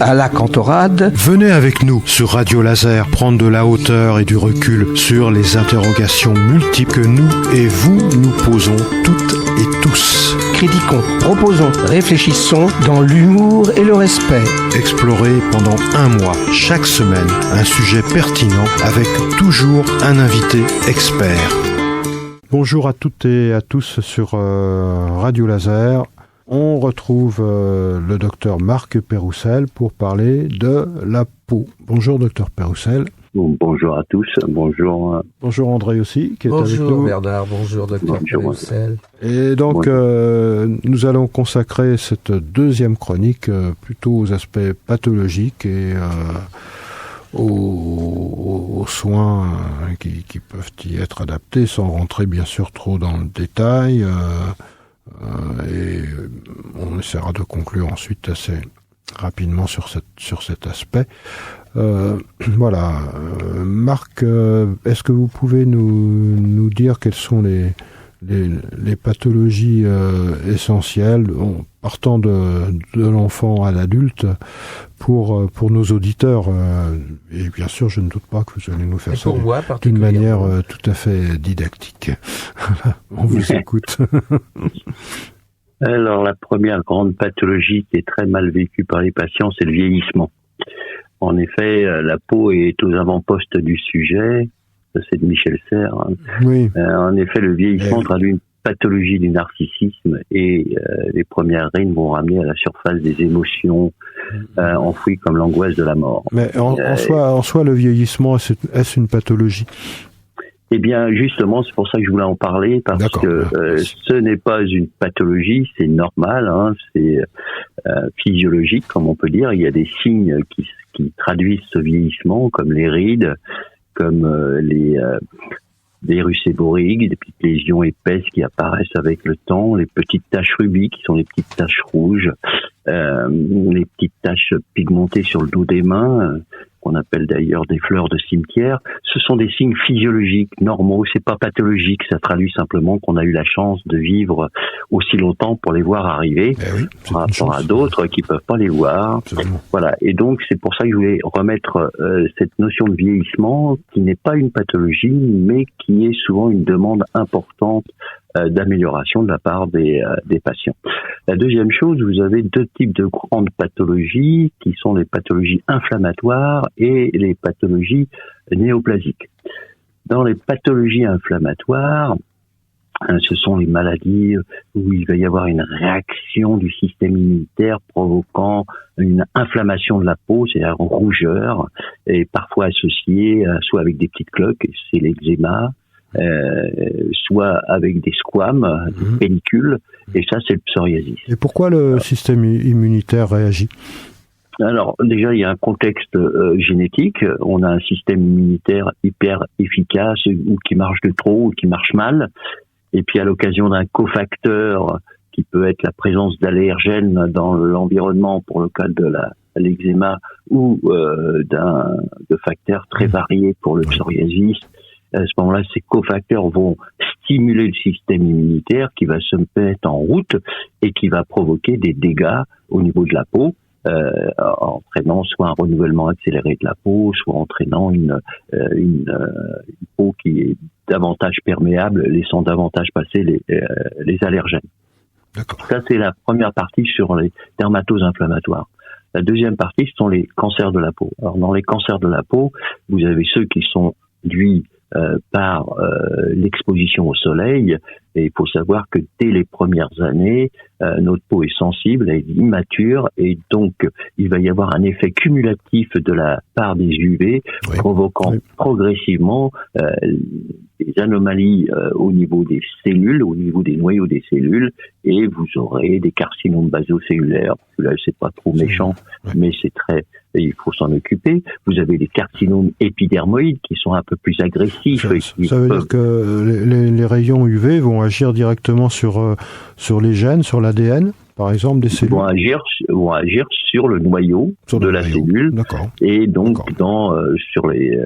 à la cantorade. Venez avec nous sur Radio Laser prendre de la hauteur et du recul sur les interrogations multiples que nous et vous nous posons toutes et tous. Critiquons, proposons, réfléchissons dans l'humour et le respect. Explorez pendant un mois, chaque semaine, un sujet pertinent avec toujours un invité expert. Bonjour à toutes et à tous sur Radio Laser. On retrouve le docteur Marc Péroussel pour parler de la peau. Bonjour docteur Péroussel. Bonjour à tous, bonjour. Bonjour André aussi qui est avec nous. Bonjour Bernard, bonjour docteur Péroussel. Et donc nous allons consacrer cette deuxième chronique plutôt aux aspects pathologiques et aux soins qui peuvent y être adaptés sans rentrer bien sûr trop dans le détail. Et on essaiera de conclure ensuite assez rapidement sur cet aspect. Voilà. Marc, est-ce que vous pouvez nous dire quelles sont les pathologies essentielles, partant de l'enfant à l'adulte, pour nos auditeurs, et bien sûr, je ne doute pas que vous allez nous faire ça d'une manière tout à fait didactique. On vous écoute. Alors, la première grande pathologie qui est très mal vécue par les patients, c'est le vieillissement. En effet, la peau est aux avant-postes du sujet. Ça, c'est de Michel Serres. Hein. Oui. En effet, le vieillissement traduit une pathologie du narcissisme et les premières rides vont ramener à la surface des émotions enfouies comme l'angoisse de la mort. Mais en soi, le vieillissement, est-ce une pathologie ? Eh bien, justement, c'est pour ça que je voulais en parler, parce que ce n'est pas une pathologie, c'est normal, hein, c'est physiologique, comme on peut dire. Il y a des signes qui traduisent ce vieillissement, comme les rides, comme les virus séboriques, des petites lésions épaisses qui apparaissent avec le temps, les petites taches rubis qui sont les petites taches rouges, les petites taches pigmentées sur le dos des mains, qu'on appelle d'ailleurs des fleurs de cimetière. Ce sont des signes physiologiques, normaux, c'est pas pathologique, ça traduit simplement qu'on a eu la chance de vivre aussi longtemps pour les voir arriver, par rapport à d'autres qui peuvent pas les voir. Absolument. Voilà. Et donc, c'est pour ça que je voulais remettre cette notion de vieillissement, qui n'est pas une pathologie, mais qui est souvent une demande importante d'amélioration de la part des patients. La deuxième chose, vous avez deux types de grandes pathologies qui sont les pathologies inflammatoires et les pathologies néoplasiques. Dans les pathologies inflammatoires, ce sont les maladies où il va y avoir une réaction du système immunitaire provoquant une inflammation de la peau, c'est-à-dire une rougeur, et parfois associée soit avec des petites cloques, c'est l'eczéma, soit avec des squames, des pellicules, et ça c'est le psoriasis. Et pourquoi le système immunitaire réagit ? Alors déjà, il y a un contexte génétique. On a un système immunitaire hyper efficace, ou qui marche de trop, ou qui marche mal. Et puis à l'occasion d'un cofacteur, qui peut être la présence d'allergènes dans l'environnement pour le cas de l'eczéma, ou de facteurs très variés pour le psoriasis, à ce moment-là, ces cofacteurs vont stimuler le système immunitaire qui va se mettre en route et qui va provoquer des dégâts au niveau de la peau, entraînant soit un renouvellement accéléré de la peau, soit entraînant une peau qui est davantage perméable, laissant davantage passer les allergènes. D'accord. Ça, c'est la première partie sur les dermatoses inflammatoires. La deuxième partie, ce sont les cancers de la peau. Alors, dans les cancers de la peau, vous avez ceux qui sont dus par l'exposition au soleil, et il faut savoir que dès les premières années, notre peau est sensible, elle est immature, et donc il va y avoir un effet cumulatif de la part des UV, provoquant progressivement des anomalies au niveau des cellules, au niveau des noyaux des cellules, et vous aurez des carcinomes basocellulaires. Là, c'est pas trop méchant, mais c'est très, il faut s'en occuper. Vous avez des carcinomes épidermoïdes qui sont un peu plus agressifs. Ça veut dire que les rayons UV vont agir directement sur les gènes, sur l'ADN, par exemple, des cellules. Vont agir sur le noyau de la cellule. D'accord. Et donc sur les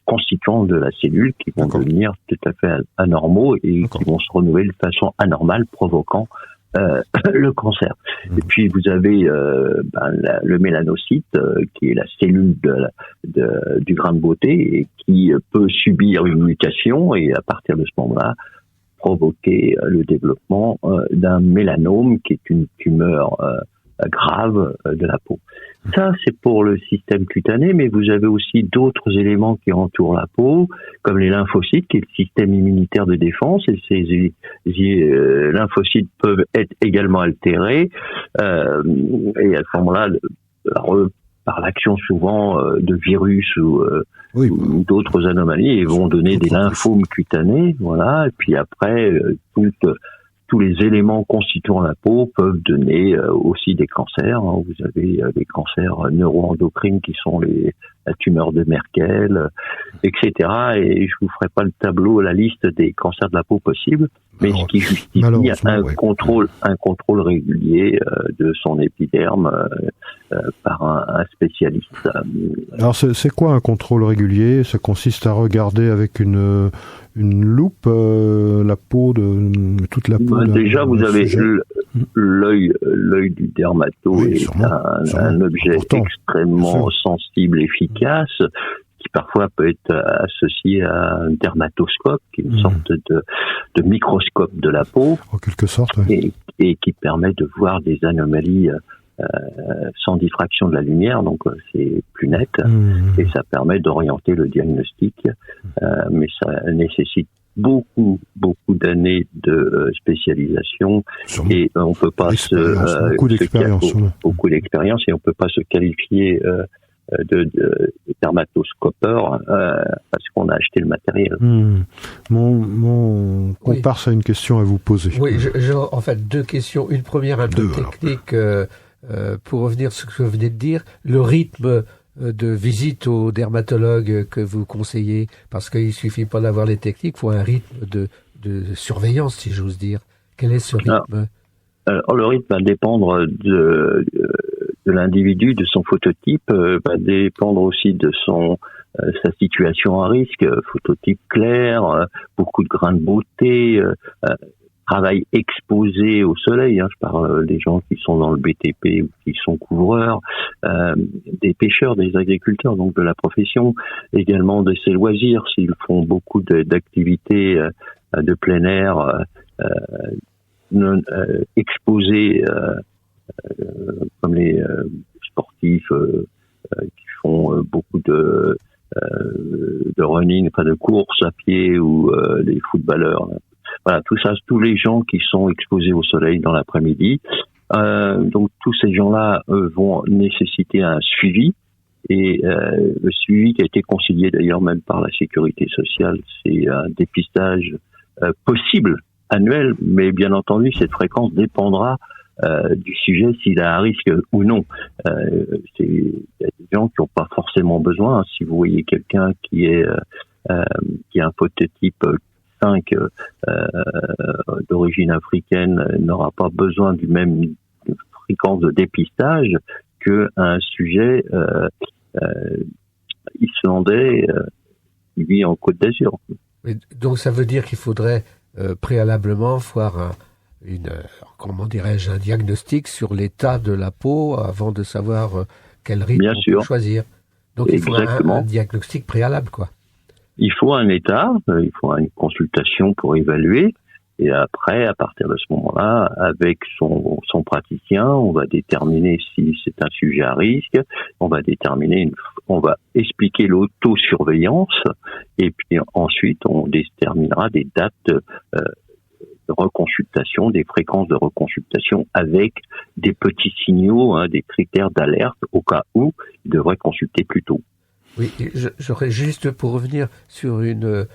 constituants de la cellule qui vont devenir tout à fait anormaux et qui vont se renouveler de façon anormale, provoquant le cancer. Et puis vous avez le mélanocyte, qui est la cellule du grain de beauté et qui peut subir une mutation et à partir de ce moment-là provoquer le développement d'un mélanome qui est une tumeur grave de la peau. Ça, c'est pour le système cutané, mais vous avez aussi d'autres éléments qui entourent la peau, comme les lymphocytes, qui est le système immunitaire de défense, et ces lymphocytes peuvent être également altérés, et à ce moment-là, par l'action souvent de virus ou d'autres anomalies, ils vont donner des lymphomes cutanés, voilà, et puis après, tous les éléments constituant la peau peuvent donner aussi des cancers. Vous avez des cancers neuroendocrines qui sont la tumeur de Merkel, etc. Et je vous ferai pas le tableau, la liste des cancers de la peau possibles, mais ce qui justifie un contrôle régulier de son épiderme par un spécialiste. Alors c'est quoi un contrôle régulier? Ça consiste à regarder avec une loupe la peau toute la peau. Déjà, vous avez l'œil du dermato est un objet extrêmement sensible, efficace, qui parfois peut être associé à un dermatoscope, qui est une sorte de microscope de la peau, en quelque sorte, et qui permet de voir des anomalies sans diffraction de la lumière, donc c'est plus net, et ça permet d'orienter le diagnostic, mais ça nécessite beaucoup d'années de spécialisation, et on peut pas beaucoup d'expérience, et on peut pas se qualifier de dermatoscopeur parce qu'on a acheté le matériel. Mon comparse a une question à vous poser. Oui, en fait, deux questions. Une première un peu technique, pour revenir sur ce que vous venez de dire, le rythme de visite au dermatologue que vous conseillez, parce qu'il suffit pas d'avoir les techniques, il faut un rythme de surveillance, si j'ose dire. Quel est ce rythme? Alors, le rythme va dépendre de l'individu, de son phototype, va dépendre aussi de sa situation à risque, phototype clair, beaucoup de grains de beauté, travail exposé au soleil, je parle des gens qui sont dans le BTP ou qui sont couvreurs, des pêcheurs, des agriculteurs, donc de la profession, également de ses loisirs, s'ils font beaucoup d'activités de plein air, exposés, comme les sportifs qui font beaucoup de running, enfin de course à pied, ou les footballeurs. Voilà, tout ça, tous les gens qui sont exposés au soleil dans l'après-midi. Donc tous ces gens-là vont nécessiter un suivi, et le suivi qui a été concilié d'ailleurs même par la sécurité sociale, c'est un dépistage possible annuel, mais bien entendu cette fréquence dépendra du sujet, s'il a un risque ou non. Il y a des gens qui n'ont pas forcément besoin. Si vous voyez quelqu'un qui a un phototype 5 d'origine africaine, n'aura pas besoin du même fréquence de dépistage qu'un sujet islandais qui vit en Côte d'Azur. Donc ça veut dire qu'il faudrait préalablement voir un diagnostic sur l'état de la peau avant de savoir quel rythme on peut choisir. Donc il faut un diagnostic préalable, quoi. Il faut un état, il faut une consultation pour évaluer, et après, à partir de ce moment-là, avec son praticien, on va déterminer si c'est un sujet à risque, on va expliquer l'autosurveillance, et puis ensuite on déterminera des dates de reconsultation, des fréquences de reconsultation avec des petits signaux, des critères d'alerte au cas où il devrait consulter plus tôt. Oui, j'aurais juste pour revenir sur un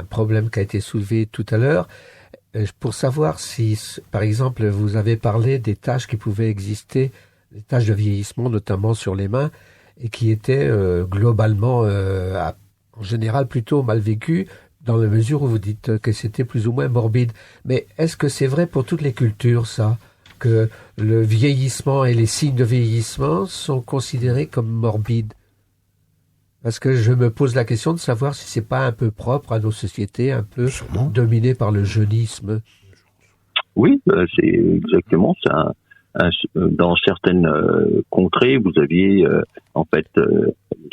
problème qui a été soulevé tout à l'heure, pour savoir si, par exemple, vous avez parlé des taches qui pouvaient exister, des taches de vieillissement, notamment sur les mains, et qui étaient globalement, en général, plutôt mal vécues, dans la mesure où vous dites que c'était plus ou moins morbide. Mais est-ce que c'est vrai pour toutes les cultures, ça, que le vieillissement et les signes de vieillissement sont considérés comme morbides? Parce que je me pose la question de savoir si c'est pas un peu propre à nos sociétés, un peu dominées par le jeunisme. Oui, c'est exactement ça. Dans certaines contrées, vous aviez en fait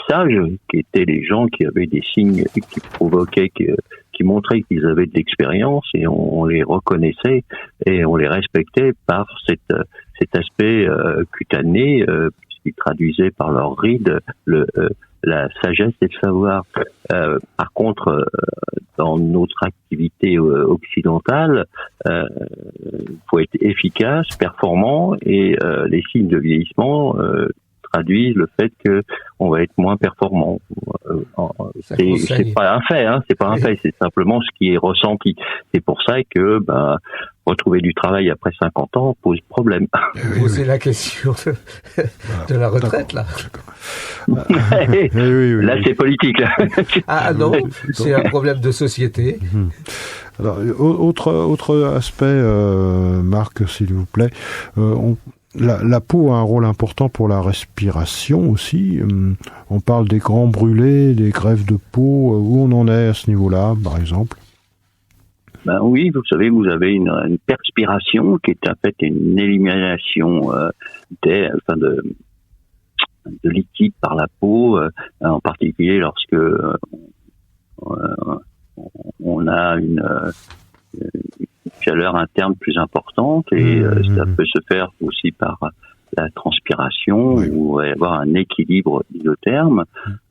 sages qui étaient les gens qui avaient des signes qui provoquaient, qui montraient qu'ils avaient de l'expérience, et on les reconnaissait et on les respectait par cet aspect cutané, puisqu'ils traduisaient par leurs rides la sagesse et le savoir. Par contre, dans notre activité occidentale, il faut être efficace, performant, et les signes de vieillissement traduisent le fait que on va être moins performant. C'est pas un fait, hein, c'est pas un fait, c'est simplement ce qui est ressenti. C'est pour ça que retrouver du travail après 50 ans pose problème. Vous posez la question de la retraite, là. Là, c'est politique. Là. Ah non, c'est un problème de société. Alors, autre aspect, Marc, s'il vous plaît. La peau a un rôle important pour la respiration aussi. On parle des grands brûlés, des greffes de peau. Où on en est à ce niveau-là, par exemple? Oui, vous savez, vous avez une perspiration qui est en fait une élimination de liquide par la peau, en particulier lorsque on a une chaleur interne plus importante, et ça peut se faire aussi par la transpiration, où il va y avoir un équilibre isotherme.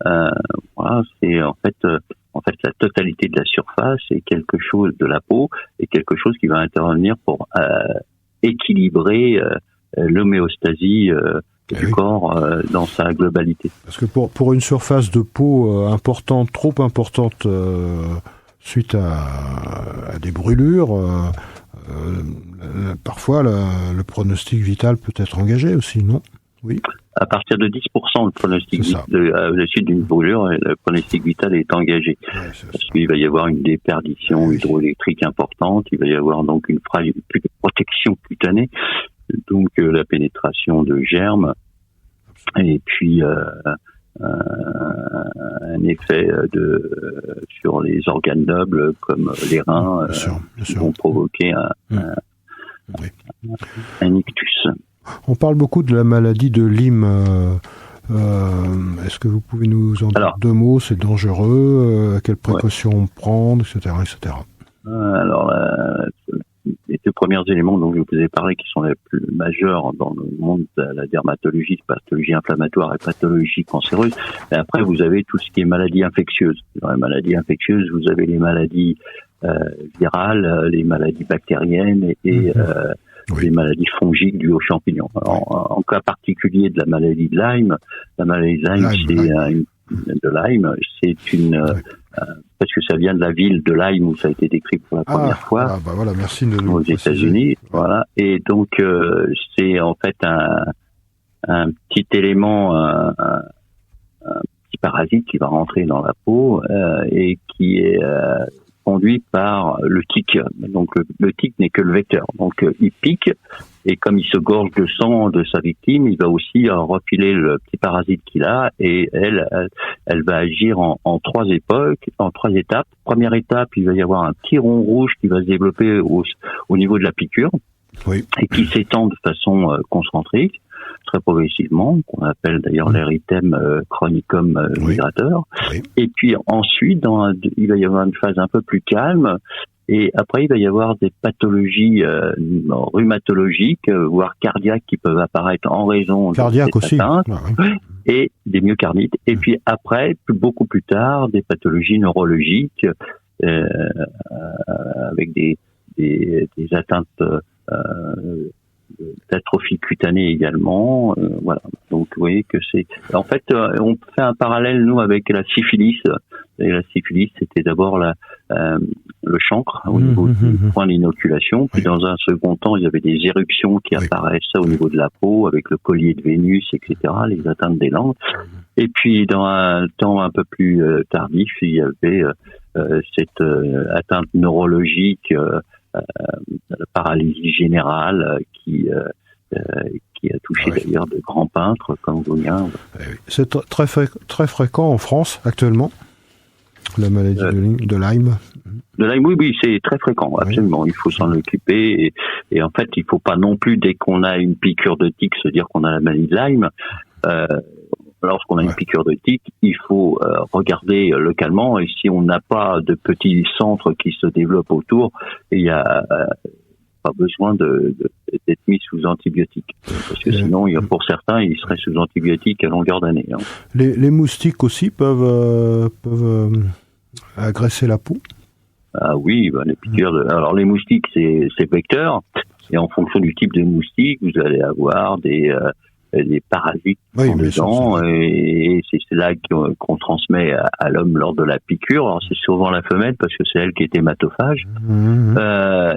Voilà, c'est en fait la totalité de la surface est quelque chose de la peau, et quelque chose qui va intervenir pour équilibrer l'homéostasie du corps dans sa globalité. Parce que pour une surface de peau importante, trop importante, suite à des brûlures, parfois le pronostic vital peut être engagé aussi, non? Oui. À partir de 10%, le pronostic à la suite d'une brûlure, le pronostic vital est engagé. Parce qu'il va y avoir une déperdition hydroélectrique importante, il va y avoir donc une protection cutanée, donc la pénétration de germes, et puis un effet sur les organes nobles comme les reins, qui vont provoquer un ictus. On parle beaucoup de la maladie de Lyme. Est-ce que vous pouvez nous en dire deux mots? C'est dangereux, quelles précautions prendre, etc., etc. Alors, les deux premiers éléments dont je vous ai parlé, qui sont les plus majeurs dans le monde de la dermatologie, pathologie inflammatoire et pathologie cancéreuse. Et après, vous avez tout ce qui est maladies infectieuses. Dans les maladies infectieuses, vous avez les maladies virales, les maladies bactériennes et les maladies fongiques dues aux champignons. Alors, en cas particulier de la maladie de Lyme, c'est une parce que ça vient de la ville de Lyme où ça a été décrit pour la première fois. Voilà, merci de nous aux États-Unis. Voilà, et donc c'est en fait un petit élément, un petit parasite qui va rentrer dans la peau et qui est conduit par le tic. Donc le tic n'est que le vecteur. Donc il pique, et comme il se gorge de sang de sa victime, il va aussi refiler le petit parasite qu'il a, et elle va agir en trois étapes. Première étape, il va y avoir un petit rond rouge qui va se développer au niveau de la piqûre, et qui s'étend de façon concentrique, très progressivement, qu'on appelle d'ailleurs l'érythème chronicum migrateur. Et puis ensuite, il va y avoir une phase un peu plus calme, et après il va y avoir des pathologies rhumatologiques, voire cardiaques, qui peuvent apparaître en raison de cette atteinte, et des myocardites. Et puis après, beaucoup plus tard, des pathologies neurologiques avec des atteintes d'atrophie cutanée également, voilà. Donc vous voyez que c'est, en fait, on fait un parallèle nous avec la syphilis. Et la syphilis, c'était d'abord le chancre au niveau du point d'inoculation, puis dans un second temps, il y avait des éruptions qui apparaissaient au niveau de la peau avec le collier de Vénus, etc., les atteintes des langues. Et puis dans un temps un peu plus tardif, il y avait cette atteinte neurologique, la paralysie générale qui a touché d'ailleurs de grands peintres comme Gauguin. C'est très fréquent en France actuellement. La maladie de Lyme. De Lyme, oui, c'est très fréquent, absolument. Il faut s'en occuper et en fait, il faut pas non plus, dès qu'on a une piqûre de tique, se dire qu'on a la maladie de Lyme. Lorsqu'on a une piqûre de tique, il faut regarder localement et si on n'a pas de petits centres qui se développent autour, il y a pas besoin d'être mis sous antibiotiques. Parce que sinon, pour certains, ils seraient sous antibiotiques à longueur d'année. Hein. Les moustiques aussi peuvent agresser la peau? Ah oui, les piqûres alors les moustiques, c'est vecteur. Et en fonction du type de moustique, vous allez avoir des parasites qui sont dedans et c'est là qu'on transmet à l'homme lors de la piqûre. Alors c'est souvent la femelle parce que c'est elle qui est hématophage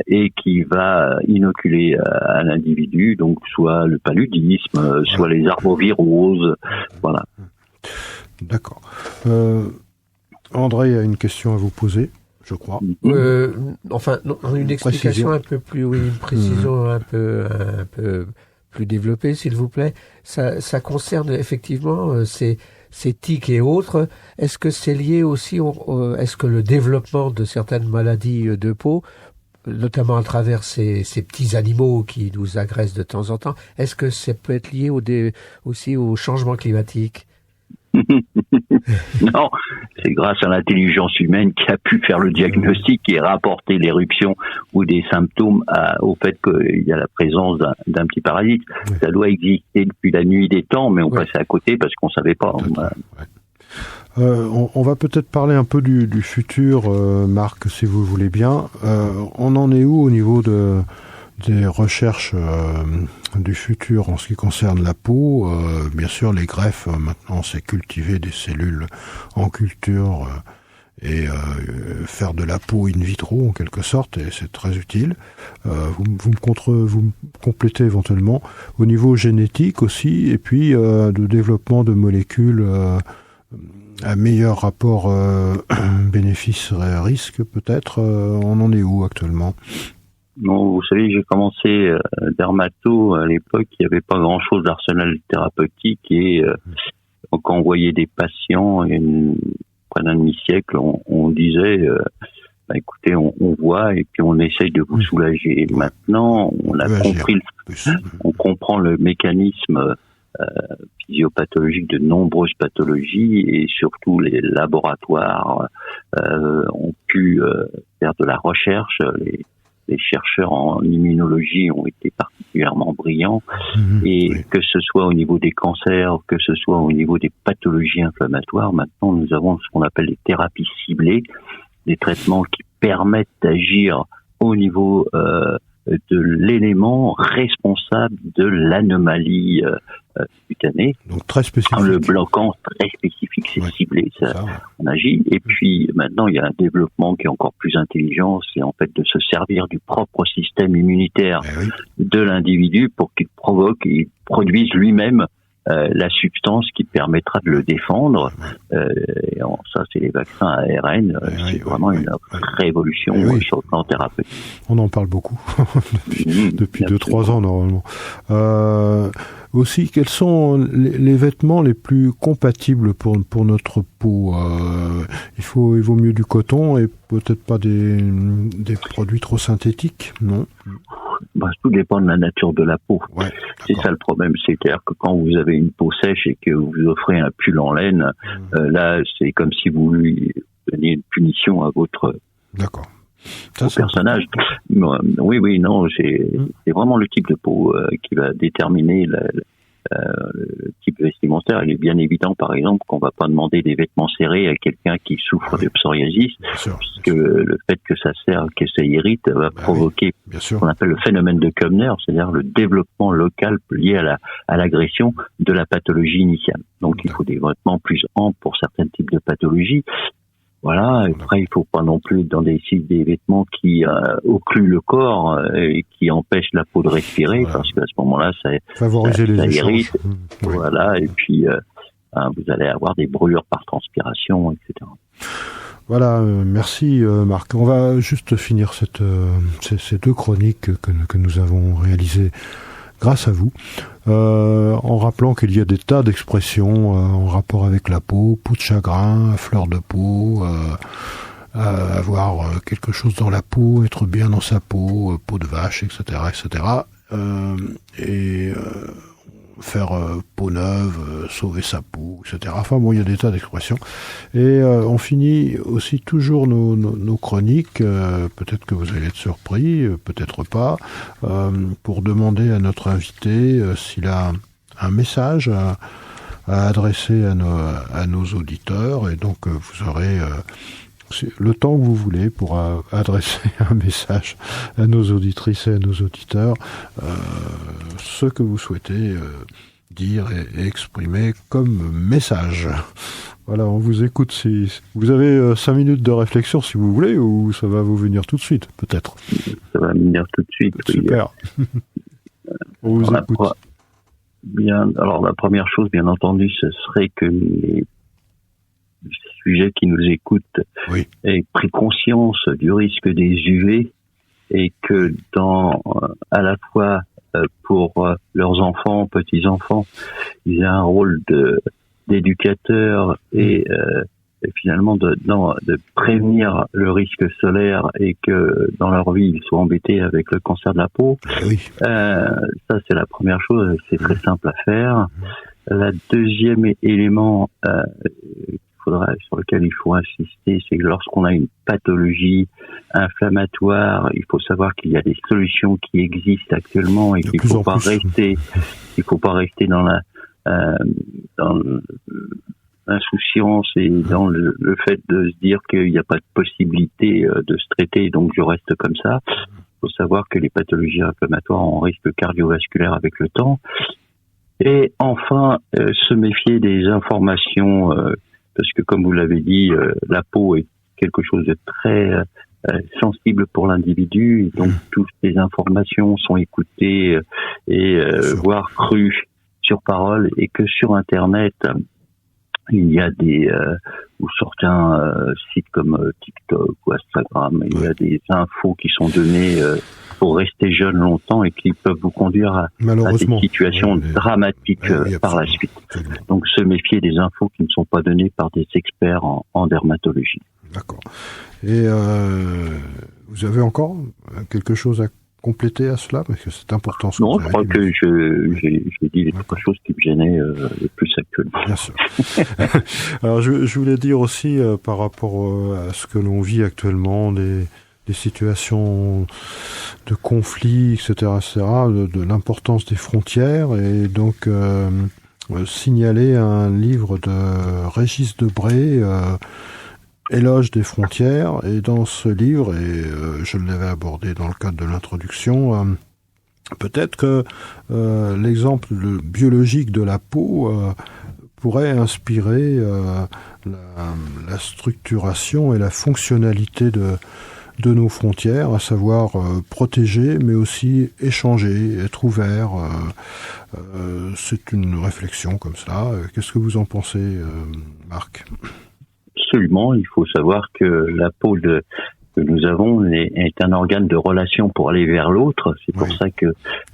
et qui va inoculer à l'individu donc soit le paludisme, soit les arboviroses, voilà. D'accord. André a une question à vous poser, je crois. Enfin, une explication un peu plus, une précision un peu plus développée, s'il vous plaît. Ça concerne effectivement ces tiques et autres. Est-ce que c'est lié aussi est-ce que le développement de certaines maladies de peau, notamment à travers ces petits animaux qui nous agressent de temps en temps, est-ce que ça peut être lié aussi au changement climatique? Non, c'est grâce à l'intelligence humaine qui a pu faire le diagnostic et rapporter l'éruption ou des symptômes au fait qu'il y a la présence d'un petit parasite. Ça doit exister depuis la nuit des temps, mais on passait à côté parce qu'on savait pas. On va peut-être parler un peu du futur, Marc, si vous voulez bien. On en est où au niveau des recherches du futur en ce qui concerne la peau? Bien sûr, les greffes, maintenant, c'est cultiver des cellules en culture et faire de la peau in vitro, en quelque sorte, et c'est très utile. Vous me complétez éventuellement au niveau génétique aussi, et puis de développement de molécules à meilleur rapport bénéfice-risque, peut-être. On en est où actuellement? Non, vous savez, j'ai commencé dermato à l'époque, il n'y avait pas grand-chose d'arsenal thérapeutique et quand on voyait des patients, il y a un demi-siècle, on disait, écoutez, on voit et puis on essaye de vous soulager. Maintenant, on comprend le mécanisme physiopathologique de nombreuses pathologies et surtout les laboratoires ont pu faire de la recherche. Les chercheurs en immunologie ont été particulièrement brillants et que ce soit au niveau des cancers, que ce soit au niveau des pathologies inflammatoires, maintenant nous avons ce qu'on appelle les thérapies ciblées, des traitements qui permettent d'agir au niveau de l'élément responsable de l'anomalie cutanée. Donc très spécifique. En le bloquant, très spécifique, c'est ciblé, on agit. Et puis maintenant, il y a un développement qui est encore plus intelligent, c'est en fait de se servir du propre système immunitaire de l'individu pour qu'il provoque et produise lui-même la substance qui permettra de le défendre. Et ça, c'est les vaccins ARN. C'est vraiment une révolution sur le plan thérapeutique. On en parle beaucoup depuis 2-3 ans normalement. Aussi, quels sont les vêtements les plus compatibles pour notre peau? Il vaut mieux du coton et peut-être pas des produits trop synthétiques, non? Tout dépend de la nature de la peau. C'est ça le problème. C'est-à-dire que quand vous avez une peau sèche et que vous offrez un pull en laine, là, c'est comme si vous lui donniez une punition à votre personnage. Oui, non, c'est vraiment le type de peau qui va déterminer le type vestimentaire. Il est bien évident, par exemple, qu'on va pas demander des vêtements serrés à quelqu'un qui souffre de psoriasis, puisque le fait que ça irrite va provoquer ce qu'on appelle le phénomène de Koebner, c'est-à-dire le développement local lié à l'agression de la pathologie initiale. Donc il faut des vêtements plus amples pour certains types de pathologies. Voilà, et après il faut pas non plus dans des vêtements qui occluent le corps et qui empêchent la peau de respirer, parce qu'à ce moment-là ça irrite. Voilà, et puis vous allez avoir des brûlures par transpiration, etc. Voilà, merci Marc. On va juste finir ces 2 chroniques que nous avons réalisées grâce à vous, en rappelant qu'il y a des tas d'expressions en rapport avec la peau de chagrin, fleur de peau, avoir quelque chose dans la peau, être bien dans sa peau, peau de vache, etc., etc. Faire peau neuve, sauver sa peau, etc. Enfin bon, il y a des tas d'expressions. Et on finit aussi toujours nos chroniques, peut-être que vous allez être surpris, peut-être pas, pour demander à notre invité s'il a un message à adresser à nos auditeurs. Et donc vous aurez le temps que vous voulez pour adresser un message à nos auditrices et à nos auditeurs, ce que vous souhaitez dire et exprimer comme message. Voilà, on vous écoute. Si vous avez 5 minutes de réflexion si vous voulez, ou ça va vous venir tout de suite, peut-être. Ça va venir tout de suite. Super. On vous écoute. Bien, alors la première chose, bien entendu, ce serait que les sujets qui nous écoutent aient pris conscience du risque des UV et que à la fois pour leurs enfants, petits-enfants, ils aient un rôle d'éducateur et finalement de prévenir le risque solaire et que dans leur vie ils soient embêtés avec le cancer de la peau. Ça c'est la première chose, c'est très simple à faire. La deuxième élément sur lequel il faut insister, c'est que lorsqu'on a une pathologie inflammatoire, il faut savoir qu'il y a des solutions qui existent actuellement et qu'il ne faut pas rester dans l'insouciance et dans le fait de se dire qu'il n'y a pas de possibilité de se traiter, donc je reste comme ça. Il faut savoir que les pathologies inflammatoires ont un risque cardiovasculaire avec le temps. Et enfin, se méfier des informations parce que comme vous l'avez dit, la peau est quelque chose de très sensible pour l'individu, et donc toutes les informations sont écoutées et voire crues sur parole, et que sur Internet, il y a ou certains sites comme TikTok ou Instagram, il y a des infos qui sont données pour rester jeune longtemps et qui peuvent vous conduire à des situations dramatiques par la suite. Absolument. Donc se méfier des infos qui ne sont pas données par des experts en dermatologie. D'accord. Et vous avez encore quelque chose à compléter à cela, parce que c'est important. Non, je crois que j'ai dit les trois choses qui me gênaient le plus actuellement. Bien sûr. Alors je voulais dire aussi par rapport à ce que l'on vit actuellement, des situations de conflits, etc., de l'importance des frontières, et donc signaler un livre de Régis Debray, Éloge des frontières, et dans ce livre, et je l'avais abordé dans le cadre de l'introduction, peut-être que l'exemple biologique de la peau pourrait inspirer la structuration et la fonctionnalité de nos frontières, à savoir protéger, mais aussi échanger, être ouvert. C'est une réflexion comme ça. Qu'est-ce que vous en pensez, Marc ? Absolument, il faut savoir que la peau que nous avons est un organe de relation pour aller vers l'autre. C'est pour ça que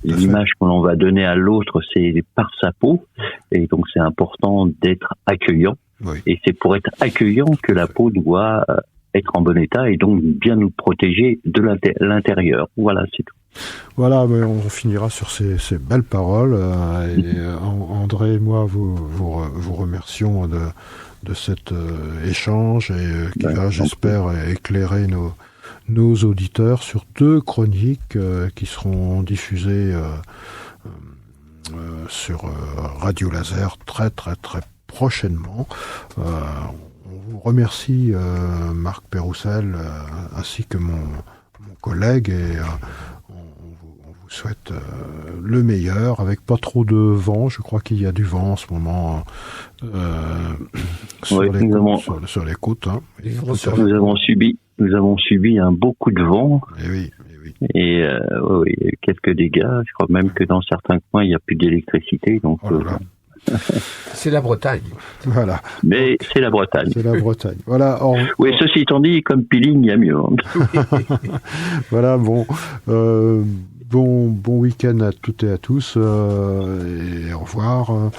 l'image que l'on va donner à l'autre, c'est par sa peau. Et donc c'est important d'être accueillant. Oui. Et c'est pour être accueillant que la peau doit être en bon état et donc bien nous protéger de l'intérieur. Voilà, c'est tout. Voilà, mais on finira sur ces belles paroles. André et moi vous remercions de cet échange et qui va, j'espère, éclairer nos auditeurs sur 2 chroniques qui seront diffusées sur Radio Laser très très très prochainement. On vous remercie, Marc Péroussel, ainsi que mon collègue, et on vous souhaite le meilleur, avec pas trop de vent. Je crois qu'il y a du vent en ce moment sur les côtes. Hein. Nous avons subi un beau coup de vent. Et oui. Et quelques dégâts. Je crois même que dans certains coins, il n'y a plus d'électricité. Donc, c'est la Bretagne. Voilà. Mais c'est la Bretagne. C'est la Bretagne. Voilà. Oui, ceci étant dit, comme peeling, il y a mieux. Voilà, bon. bon week-end à toutes et à tous, et au revoir.